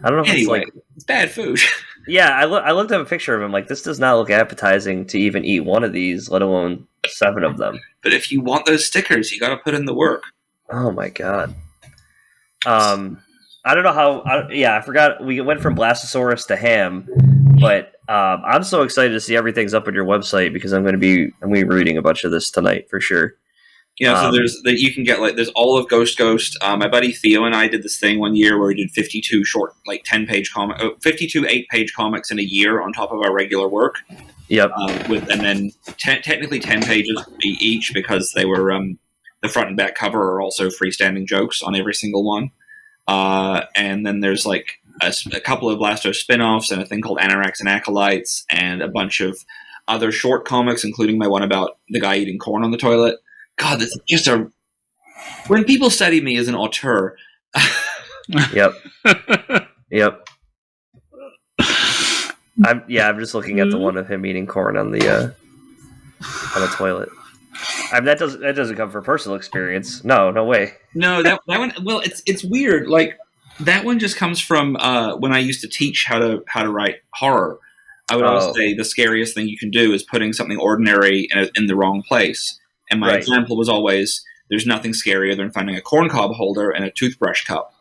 don't know. Anyway, it's bad food. Yeah, I looked at a picture of him. Like, this does not look appetizing to even eat one of these, let alone 7 of them. But if you want those stickers, you got to put in the work. Oh my god. I don't know how. I forgot. We went from Blastosaurus to ham, but I'm so excited to see everything's up on your website because I'm going to be reading a bunch of this tonight for sure. Yeah, so you can get there's all of Ghost. My buddy Theo and I did this thing one year where we did 52 short 10-page 52 8-page comics in a year on top of our regular work. Yep. And then technically 10 pages each because they were the front and back cover are also freestanding jokes on every single one. And then there's like a couple of Blasto spin-offs and a thing called Anoraks and Acolytes and a bunch of other short comics, including my one about the guy eating corn on the toilet. God, that's just when people study me as an auteur. Yep. Yep. I'm just looking at the one of him eating corn on the toilet. That doesn't come from personal experience. No way. No, that one. Well, it's weird. Like that one just comes from when I used to teach how to write horror. I would always say the scariest thing you can do is putting something ordinary in the wrong place. And my example was always, there's nothing scarier than finding a corncob holder and a toothbrush cup.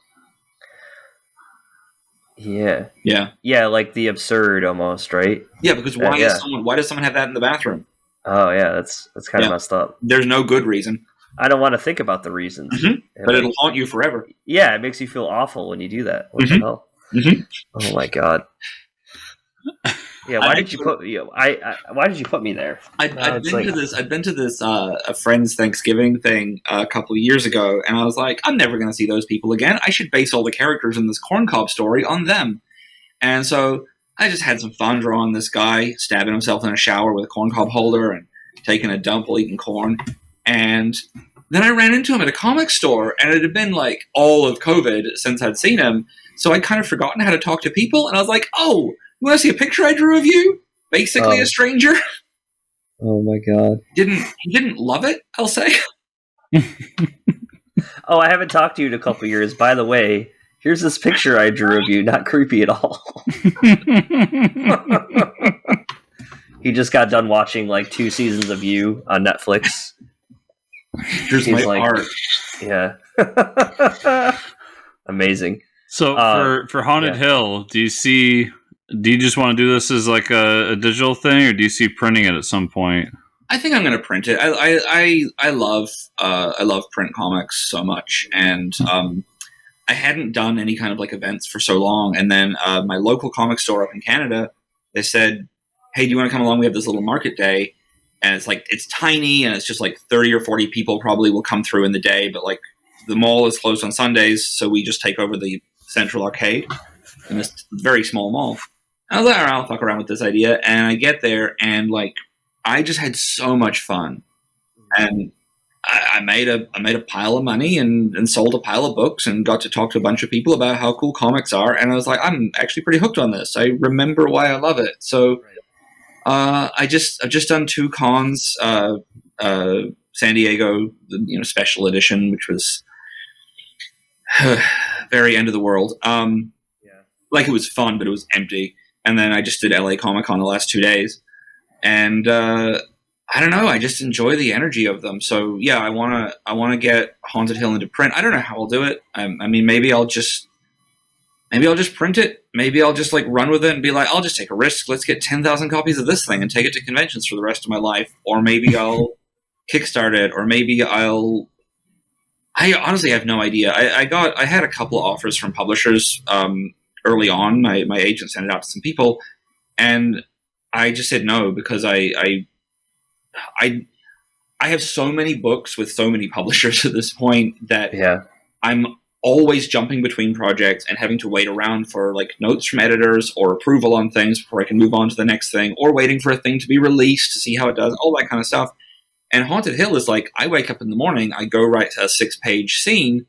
Yeah. Yeah. Yeah, like the absurd almost, right? Yeah, because why does someone have that in the bathroom? Oh yeah, that's kind of messed up. There's no good reason. I don't want to think about the reasons. Mm-hmm. But it'll haunt you forever. Yeah, it makes you feel awful when you do that. What the hell? Mm-hmm. Oh my god. Yeah, why did you put me there? I'd been to this a friend's Thanksgiving thing a couple of years ago, and I was like, I'm never going to see those people again. I should base all the characters in this corncob story on them. And so I just had some fun drawing this guy stabbing himself in a shower with a corncob holder and taking a dump while eating corn. And then I ran into him at a comic store, and it had been like all of COVID since I'd seen him. So I'd kind of forgotten how to talk to people, and I was like, oh, you want to see a picture I drew of you? Basically a stranger. Oh my god. He didn't love it, I'll say. Oh, I haven't talked to you in a couple years. By the way, here's this picture I drew of you. Not creepy at all. He just got done watching like 2 seasons of You on Netflix. Here's my art. Yeah. Amazing. So for Haunted Hill, do you just want to do this as like a digital thing, or do you see printing it at some point? I think I'm going to print it. I love print comics so much, and I hadn't done any kind of like events for so long. And then my local comic store up in Canada, they said, "Hey, do you want to come along? We have this little market day." And it's tiny, and it's just like 30 or 40 people probably will come through in the day. But like the mall is closed on Sundays, so we just take over the Central Arcade in this very small mall. I was like, all right, I'll fuck around with this idea. And I get there, and like I just had so much fun. And I made a pile of money and sold a pile of books and got to talk to a bunch of people about how cool comics are. And I was like, I'm actually pretty hooked on this. I remember why I love it. So I've just done 2 cons, San Diego, special edition, which was very end of the world. Like it was fun, but it was empty. And then I just did LA Comic Con the last 2 days. And I don't know, I just enjoy the energy of them. So yeah, I wanna get Haunted Hill into print. I don't know how I'll do it. I mean, maybe I'll just print it. Maybe I'll just like run with it and be like, I'll just take a risk. Let's get 10,000 copies of this thing and take it to conventions for the rest of my life. Or maybe I'll Kickstart it, or maybe I honestly have no idea. I had a couple of offers from publishers early on. My agent sent it out to some people, and I just said no because I have so many books with so many publishers at this point that I'm always jumping between projects and having to wait around for like notes from editors or approval on things before I can move on to the next thing, or waiting for a thing to be released to see how it does, all that kind of stuff. And Haunted Hill is like, I wake up in the morning, I go write a 6-page scene,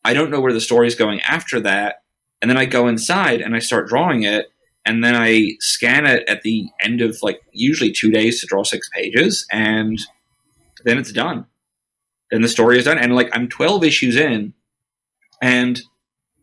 I don't know where the story's going after that, and then I go inside and I start drawing it, and then I scan it at the end of like usually 2 days to draw 6 pages, and then it's done. Then the story is done, and like I'm 12 issues in, and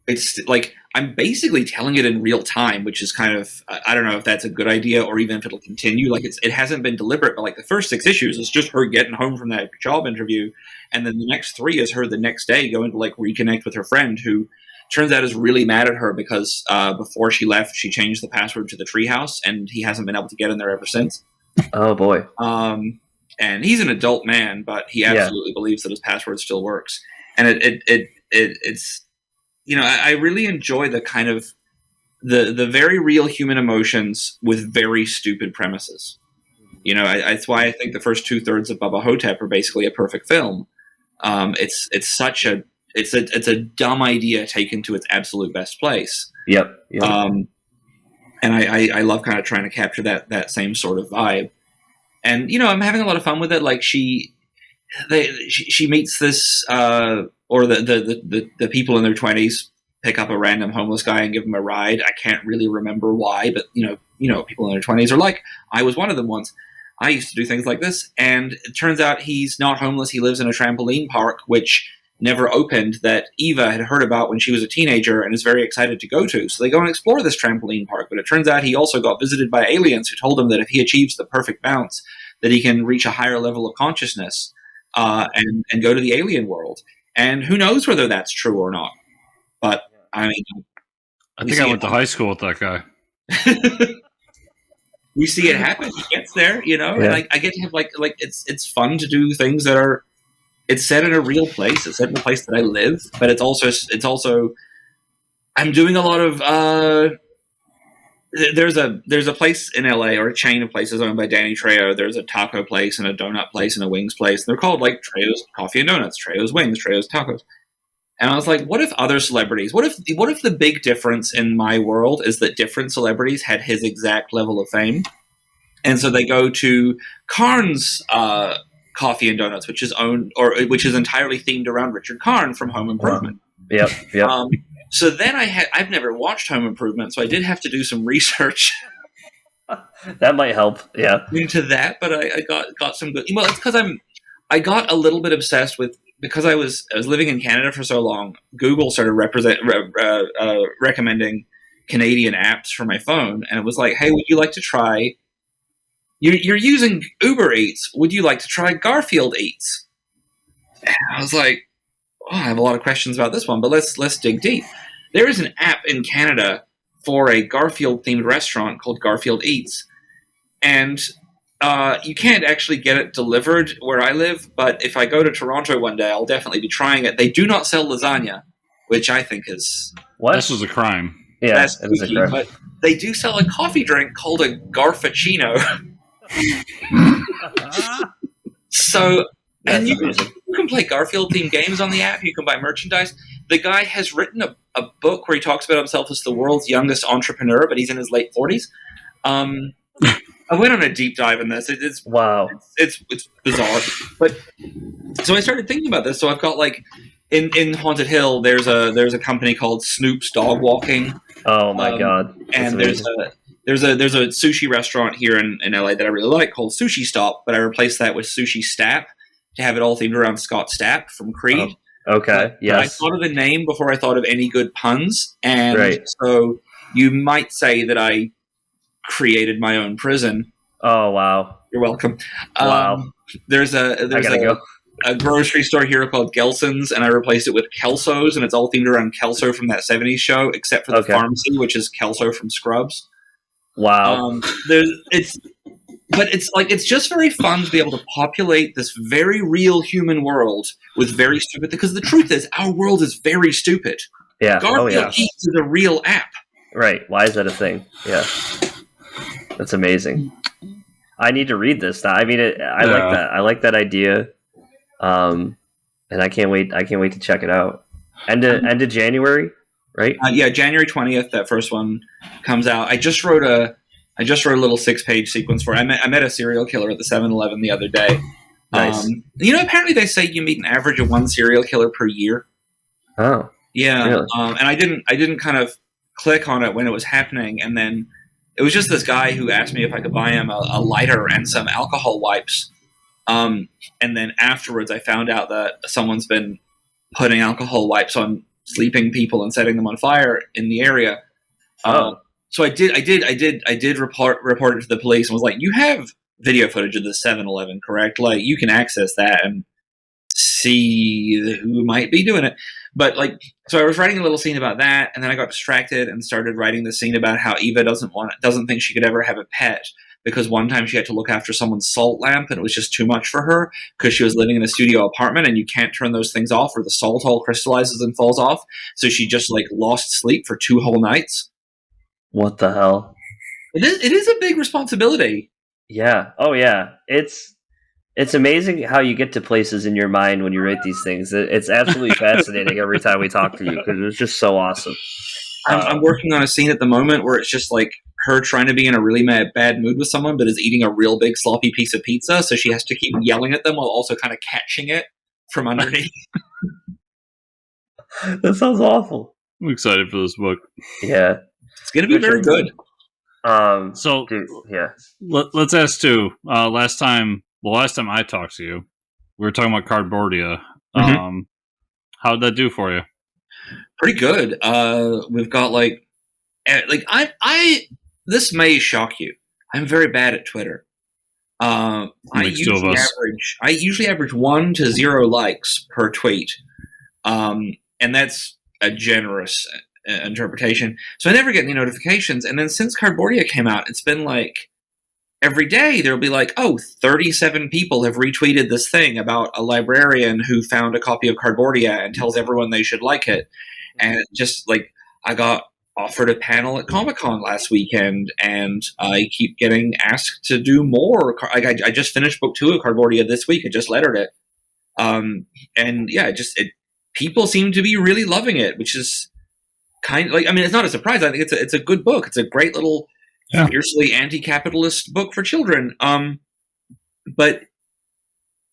it's like I'm basically telling it in real time, which is kind of, I don't know if that's a good idea or even if it'll continue. Like it hasn't been deliberate, but like the first 6 issues is just her getting home from that job interview, and then the next 3 is her the next day going to like reconnect with her friend, who turns out is really mad at her because before she left, she changed the password to the treehouse, and he hasn't been able to get in there ever since. Oh boy. And he's an adult man, but he absolutely believes that his password still works. And it's, you know, I really enjoy the kind of the very real human emotions with very stupid premises. You know, that's why I think the first 2/3 of Bubba Hotep are basically a perfect film. It's a dumb idea taken to its absolute best place. Yep. And I love kind of trying to capture that same sort of vibe. And you know, I'm having a lot of fun with it. Like she meets this or the people in their 20s pick up a random homeless guy and give him a ride. I can't really remember why, but people in their 20s are like, I was one of them once. I used to do things like this, and it turns out he's not homeless. He lives in a trampoline park, which never opened, that Eva had heard about when she was a teenager and is very excited to go to. So they go and explore this trampoline park, but it turns out he also got visited by aliens who told him that if he achieves the perfect bounce, that he can reach a higher level of consciousness and go to the alien world. And who knows whether that's true or not. But, I mean... I think I went to high school with that guy. We see it happen. He gets there, and I get to have, it's fun to do things that are... It's set in a real place. It's set in a place that I live, but it's also I'm doing a lot of there's a place in LA, or a chain of places owned by Danny Trejo. There's a taco place and a donut place and a wings place. And they're called like Trejo's Coffee and Donuts, Trejo's Wings, Trejo's Tacos. And I was like, what if other celebrities, what if the big difference in my world is that different celebrities had his exact level of fame? And so they go to Karn's Coffee and Donuts, which is entirely themed around Richard Karn from Home Improvement. Yep. So then I've never watched Home Improvement, so I did have to do some research. That might help. Yeah. Into that, but I got some good. Well, it's because I got a little bit obsessed with, because I was living in Canada for so long. Google started recommending Canadian apps for my phone, and it was like, hey, would you like to try? You're using Uber Eats. Would you like to try Garfield Eats? And I was like, I have a lot of questions about this one, but let's dig deep. There is an app in Canada for a Garfield-themed restaurant called Garfield Eats, and you can't actually get it delivered where I live, but if I go to Toronto one day, I'll definitely be trying it. They do not sell lasagna, which I think is... What? This was a crime. Yeah, that's spooky, but they do sell a coffee drink called a Garfuccino. So, and you can play Garfield-themed games on the app. You can buy merchandise. The guy has written a book where he talks about himself as the world's youngest entrepreneur, but he's in his late 40s. I went on a deep dive in this. It's wow. It's bizarre. But so I started thinking about this. So I've got like in Haunted Hill, there's a company called Snoop's Dog Walking. Oh my god! That's and amazing. There's a sushi restaurant here in LA that I really like called Sushi Stop, but I replaced that with Sushi Stapp to have it all themed around Scott Stapp from Creed. Oh, okay, yes. I thought of the name before I thought of any good puns, and so you might say that I created my own prison. Oh wow! You're welcome. Wow. There's a grocery store here called Gelson's, and I replaced it with Kelso's, and it's all themed around Kelso from that '70s show, except for the pharmacy, which is Kelso from Scrubs. Wow. It's just very fun to be able to populate this very real human world with very stupid. Because the truth is, our world is very stupid. Yeah. Garfield Eats is a real app. Right. Why is that a thing? Yeah. That's amazing. I need to read this now. I mean, I like that. I like that idea. And I can't wait. I can't wait to check it out. End of January, right? January 20th. That first one comes out. I just wrote a little 6-page sequence for it. I met a serial killer at the 7-Eleven the other day. Nice. Apparently they say you meet an average of one serial killer per year. Oh. Yeah. Really? And I didn't kind of click on it when it was happening, and then it was just this guy who asked me if I could buy him a lighter and some alcohol wipes. And then afterwards, I found out that someone's been putting alcohol wipes on sleeping people and setting them on fire in the area. So I did report it to the police and was like, "You have video footage of the 7-Eleven, correct? Like, you can access that and see who might be doing it." But so I was writing a little scene about that, and then I got distracted and started writing the scene about how Eva doesn't think she could ever have a pet because one time she had to look after someone's salt lamp and it was just too much for her because she was living in a studio apartment and you can't turn those things off or the salt all crystallizes and falls off. So she just lost sleep for 2 whole nights. What the hell? It is a big responsibility. Yeah. Oh yeah. It's amazing how you get to places in your mind when you write these things. It's absolutely fascinating every time we talk to you because it's just so awesome. I'm working on a scene at the moment where it's just her trying to be in a really bad mood with someone, but is eating a real big sloppy piece of pizza, so she has to keep yelling at them while also kind of catching it from underneath. That sounds awful. I'm excited for this book. Yeah, it's going to be very good. So dude, yeah, let's ask too. Last time I talked to you, we were talking about Cardboardia. Mm-hmm. How'd that do for you? Pretty good. We've got I this may shock you. I'm very bad at Twitter. I usually average 1 to 0 likes per tweet, and that's a generous interpretation. So I never get any notifications. And then since Cardboardia came out, it's been like every day there'll be like, 37 people have retweeted this thing about a librarian who found a copy of Cardboardia and tells everyone they should like it. And just like I got offered a panel at Comic-Con last weekend, and I keep getting asked to do more. I just finished book 2 of Cardboardia this week. I just lettered it. And yeah, people seem to be really loving it, which is kind of like, I mean, it's not a surprise. I think it's a good book. It's a great little fiercely anti-capitalist book for children. But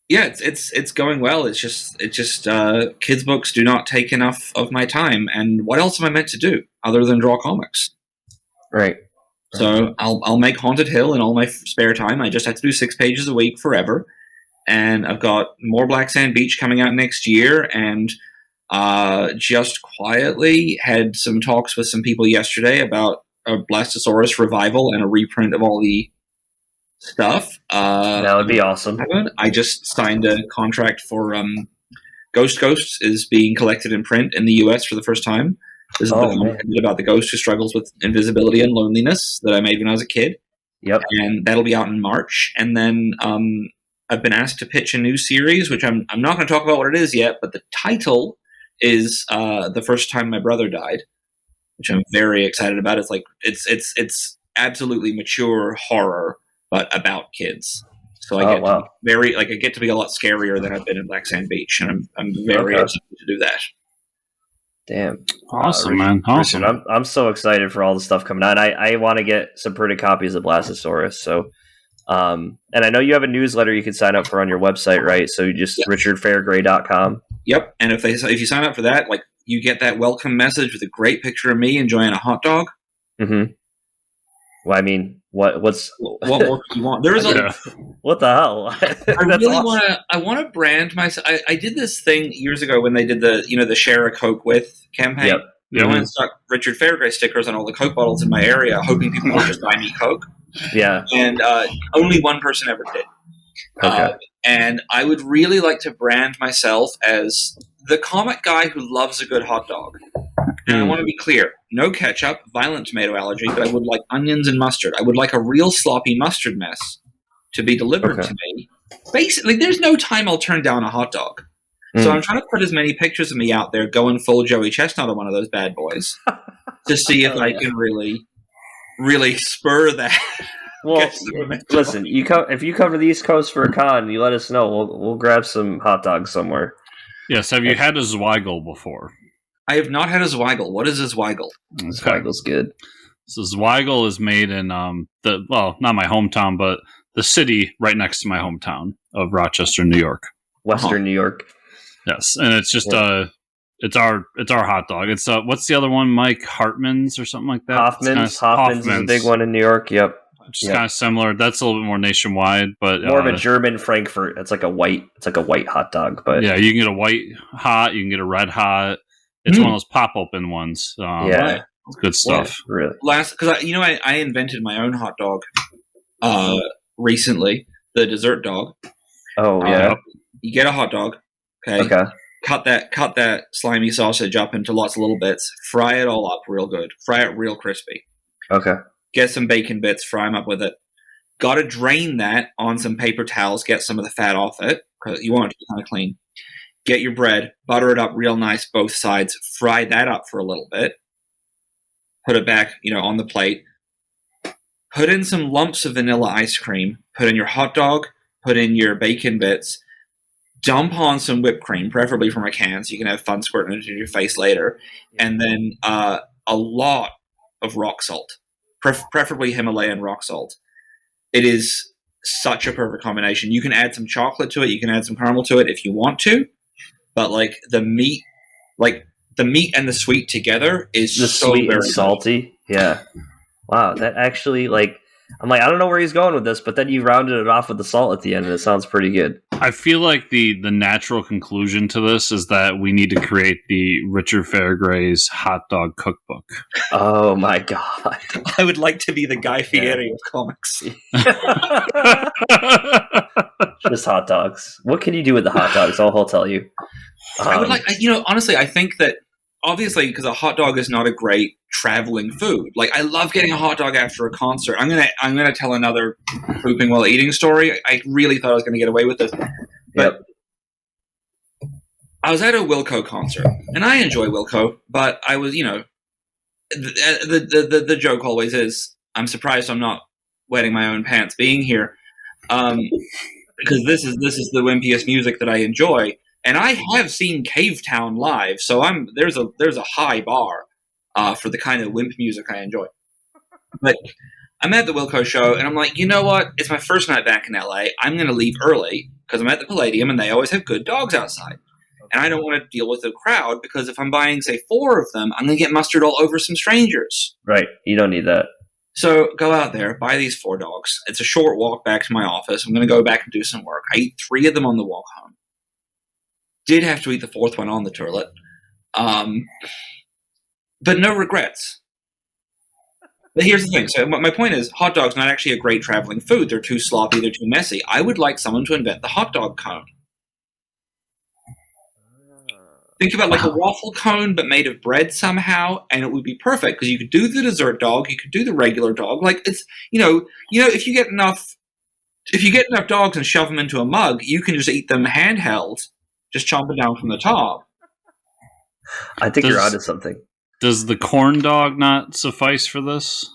yeah, it's going well. It's just kids' books do not take enough of my time. And what else am I meant to do other than draw comics? Right. So I'll make Haunted Hill in all my spare time. I just have to do 6 pages a week forever. And I've got more Black Sand Beach coming out next year. And just quietly had some talks with some people yesterday about a Blastosaurus revival and a reprint of all the stuff. That would be awesome. I just signed a contract for Ghosts is being collected in print in the US for the first time. This is about the ghost who struggles with invisibility and loneliness that I made when I was a kid. Yep. And that'll be out in March. And then I've been asked to pitch a new series, which I'm not going to talk about what it is yet, but the title is The First Time My Brother Died, which I'm very excited about. It's like it's absolutely mature horror, but about kids. So I get to be a lot scarier than I've been in Black Sand Beach, and I'm very excited to do that. Damn. Awesome, man. Awesome. Richard, I'm so excited for all the stuff coming out. I want to get some printed copies of Blastosaurus. So, and I know you have a newsletter you can sign up for on your website, right? So you just richardfairgray.com. Yep. And if you sign up for that, like you get that welcome message with a great picture of me enjoying a hot dog. Mm-hmm. Well, I mean, what more do you want? There is what the hell? I want to brand myself. I did this thing years ago when they did the Share a Coke With campaign. Yep. I went and stuck Richard Fairgray stickers on all the Coke bottles in my area, hoping people would just buy me Coke. Yeah. And only one person ever did. Okay. And I would really like to brand myself as the comic guy who loves a good hot dog. And I want to be clear, no ketchup, violent tomato allergy, but I would like onions and mustard. I would like a real sloppy mustard mess to be delivered to me. Basically, there's no time I'll turn down a hot dog. So I'm trying to put as many pictures of me out there going full Joey Chestnut on one of those bad boys to see if I can really spur that. Well, listen, if you cover the East Coast for a con, you let us know. We'll grab some hot dogs somewhere. Yes, have you had a Zweigel before? I have not had a Zweigel. What is a Zweigel? Zweigel's good. So Zweigel is made in not my hometown, but the city right next to my hometown of Rochester, New York. Western New York. Yes, and it's just it's our hot dog. It's what's the other one? Mike Hartman's or something like that. Hoffman's is a big one in New York. Yep. Which is kind of similar. That's a little bit more nationwide, but more of a German Frankfurt. It's like a white hot dog. But yeah, you can get a white hot, you can get a red hot. It's one of those pop open ones. It's good stuff. Yeah, really. Because I invented my own hot dog recently, the dessert dog. Oh yeah. You get a hot dog. Okay. Cut that slimy sausage up into lots of little bits. Fry it all up real good. Fry it real crispy. Okay. Get some bacon bits, fry them up with it. Got to drain that on some paper towels, get some of the fat off it, because you want it to be kind of clean. Get your bread, butter it up real nice, both sides, fry that up for a little bit. Put it back, on the plate. Put in some lumps of vanilla ice cream. Put in your hot dog, put in your bacon bits. Dump on some whipped cream, preferably from a can, so you can have fun squirting it into your face later. And then a lot of rock salt. Preferably Himalayan rock salt. It is such a perfect combination. You can add some chocolate to it. You can add some caramel to it if you want to. But, the meat, the meat and the sweet together is the so sweet very and salty. Yeah. Wow, that actually I'm like, I don't know where he's going with this, but then you rounded it off with the salt at the end, and it sounds pretty good. I feel like the natural conclusion to this is that we need to create the Richard Fairgray's hot dog cookbook. Oh my god! I would like to be the Guy Fieri of comics. Just hot dogs. What can you do with the hot dogs? He'll tell you. I would like, honestly, I think that obviously because a hot dog is not a great traveling food. Like I love getting a hot dog after a concert. I'm gonna tell another pooping while eating story. I really thought I was gonna get away with this, but I was at a Wilco concert, and I enjoy Wilco, but I was, the joke always is, I'm surprised I'm not wetting my own pants being here, because this is the wimpiest music that I enjoy. And I have seen Cave Town live, so there's a high bar for the kind of wimp music I enjoy. But I'm at the Wilco show, and I'm like, you know what? It's my first night back in LA. I'm going to leave early because I'm at the Palladium, and they always have good dogs outside. And I don't want to deal with the crowd because if I'm buying, say, 4 of them, I'm going to get mustard all over some strangers. Right. You don't need that. So go out there, buy these 4 dogs. It's a short walk back to my office. I'm going to go back and do some work. I eat 3 of them on the walk home. Did have to eat the 4th one on the toilet. But no regrets. But here's the thing. So my point is, hot dog's not actually a great traveling food. They're too sloppy. They're too messy. I would like someone to invent the hot dog cone. Think about like a waffle cone, but made of bread somehow, and it would be perfect because you could do the dessert dog, you could do the regular dog. Like it's, if you get enough dogs and shove them into a mug, you can just eat them handheld. Just chomp it down from the top. I think you're onto something. Does the corn dog not suffice for this?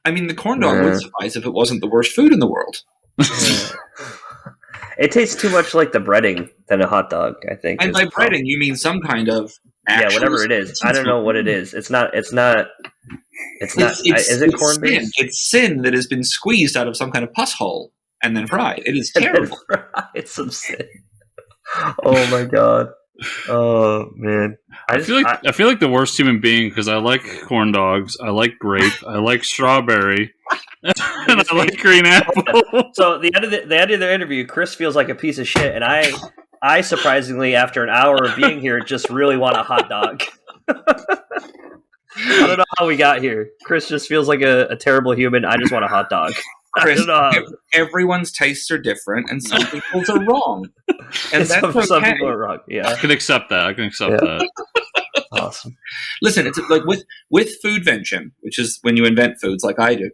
I mean, the corn dog would suffice if it wasn't the worst food in the world. It tastes too much like the breading than a hot dog, I think. And by breading, you mean some kind of whatever it is. I don't know what it is. It's not. Is it corned beef? It's sin that has been squeezed out of some kind of pus hole and then fried. It is terrible. It's some sin. Oh my god! Oh man! I feel like the worst human being because I like corn dogs, I like grape, I like strawberry, and I like green apple. So at the end of the interview, Chris feels like a piece of shit, and I surprisingly, after an hour of being here, just really want a hot dog. I don't know how we got here. Chris just feels like a terrible human. I just want a hot dog. Chris, everyone's tastes are different, and some people's are wrong. And that's okay. Some people are wrong. Yeah, I can accept that. that. Awesome. Listen, it's like with foodvention, which is when you invent foods, like I do.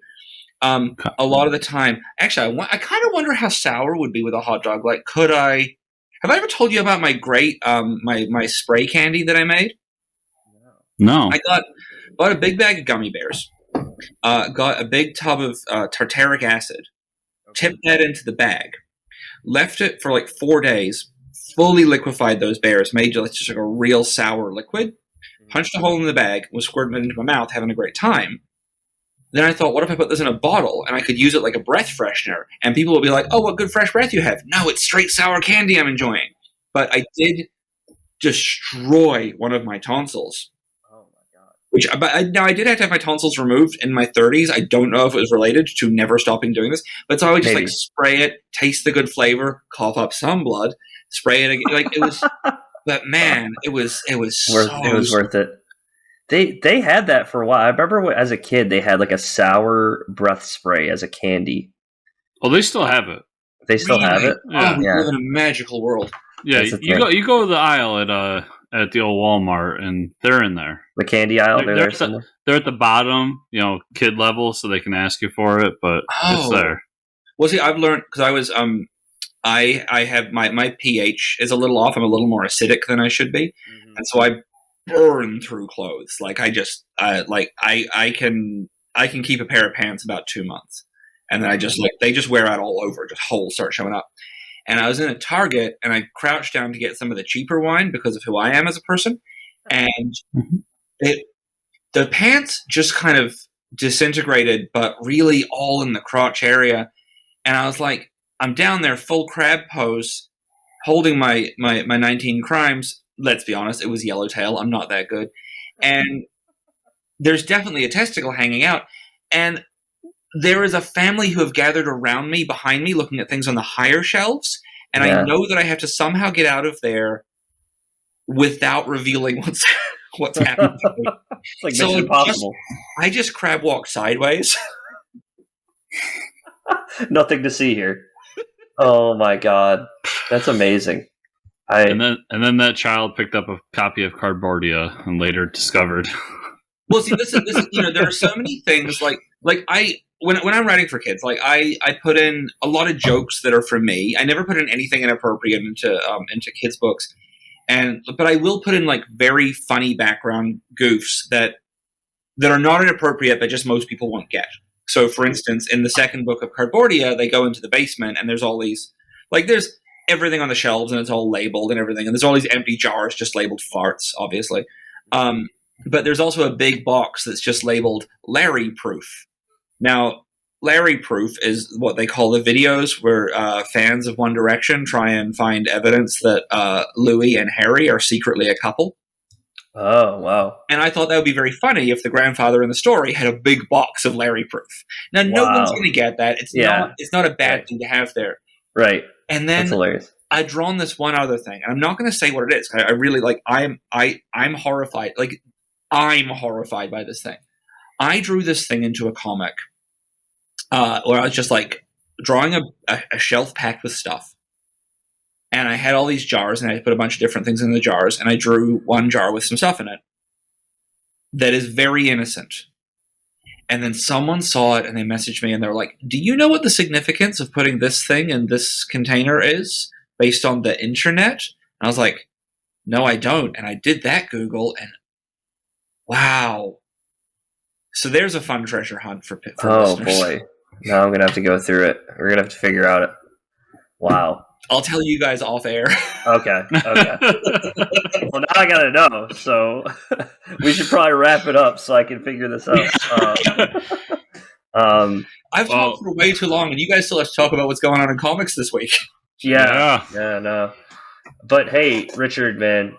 A lot of the time, actually, I kind of wonder how sour would be with a hot dog. Like, have I ever told you about my great my spray candy that I made? No. I bought a big bag of gummy bears. Got a big tub of tartaric acid, tipped that into the bag, left it for like 4 days, fully liquefied those bears, made just like a real sour liquid, punched a hole in the bag, was squirting it into my mouth, having a great time. Then I thought, what if I put this in a bottle and I could use it like a breath freshener? And people would be like, oh, what good fresh breath you have. No, it's straight sour candy I'm enjoying. But I did destroy one of my tonsils. Now I did have to have my tonsils removed in my 30s. I don't know if it was related to never stopping doing this, but so I would just like spray it, taste the good flavor, cough up some blood, spray it again. Like it was, but man, it was worth it. They had that for a while. I remember as a kid they had like a sour breath spray as a candy. Oh, they still have it. They still have it. Yeah. Oh, we live in a magical world. Yeah, you go to the aisle at the old Walmart, and they're in there. The candy aisle, they're at the bottom, kid level, so they can ask you for it, but it's there. Well, see, I've learned because I was I have my pH is a little off. I'm a little more acidic than I should be, and so I burn through clothes. Like I can keep a pair of pants about 2 months, and then they just wear out all over. Just holes start showing up. And I was in a Target, and I crouched down to get some of the cheaper wine because of who I am as a person. And the pants just kind of disintegrated, but really all in the crotch area. And I was like, I'm down there full crab pose, holding my 19 crimes, let's be honest, it was Yellowtail. I'm not that good. And there's definitely a testicle hanging out. And there is a family who have gathered around me, behind me, looking at things on the higher shelves. And I know that I have to somehow get out of there without revealing what's happening. It's like Mission Impossible. I just crab walk sideways. Nothing to see here. Oh my god, that's amazing. And then that child picked up a copy of Cardboardia and later discovered. Well, see, this is there are so many things like when I'm writing for kids, like I put in a lot of jokes that are for me. I never put in anything inappropriate into kids' books, but I will put in like very funny background goofs that are not inappropriate, but just most people won't get. So, for instance, in the second book of Cardboardia, they go into the basement and there's all these, like, there's everything on the shelves and it's all labeled and everything. And there's all these empty jars just labeled farts, obviously. But there's also a big box that's just labeled Larry Proof. Now, Larry Proof is what they call the videos where fans of One Direction try and find evidence that Louis and Harry are secretly a couple. Oh, wow. And I thought that would be very funny if the grandfather in the story had a big box of Larry Proof. Now, no one's going to get that. It's not a bad thing to have there. Right. And then that's hilarious. I'd drawn this one other thing. And I'm not going to say what it is. I really, like, I'm horrified. Like, I'm horrified by this thing. I drew this thing into a comic where I was just, like, drawing a shelf packed with stuff. And I had all these jars, and I put a bunch of different things in the jars, and I drew one jar with some stuff in it that is very innocent. And then someone saw it, and they messaged me, and they were like, do you know what the significance of putting this thing in this container is based on the internet? And I was like, no, I don't. And I did that Google, and wow. So there's a fun treasure hunt for listeners. Boy. Now I'm going to have to go through it. We're going to have to figure out it. Wow. I'll tell you guys off air. Okay. Well, now I gotta know. So we should probably wrap it up so I can figure this out. I've talked for way too long, and you guys still have to talk about what's going on in comics this week. Yeah, no. But hey, Richard, man,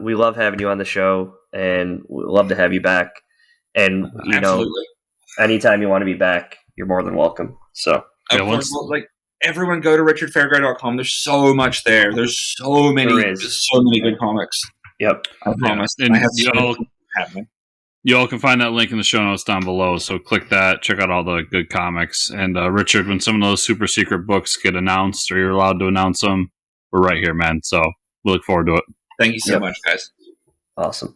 we love having you on the show, and we love to have you back. And you know, anytime you want to be back, you're more than welcome. So everyone go to richardfairgray.com. There's so much there. There's so many good comics. Yep. I promise. And you all can find that link in the show notes down below. So click that, check out all the good comics. And Richard, when some of those super secret books get announced or you're allowed to announce them, we're right here, man. So we look forward to it. Thank you so much, guys. Awesome.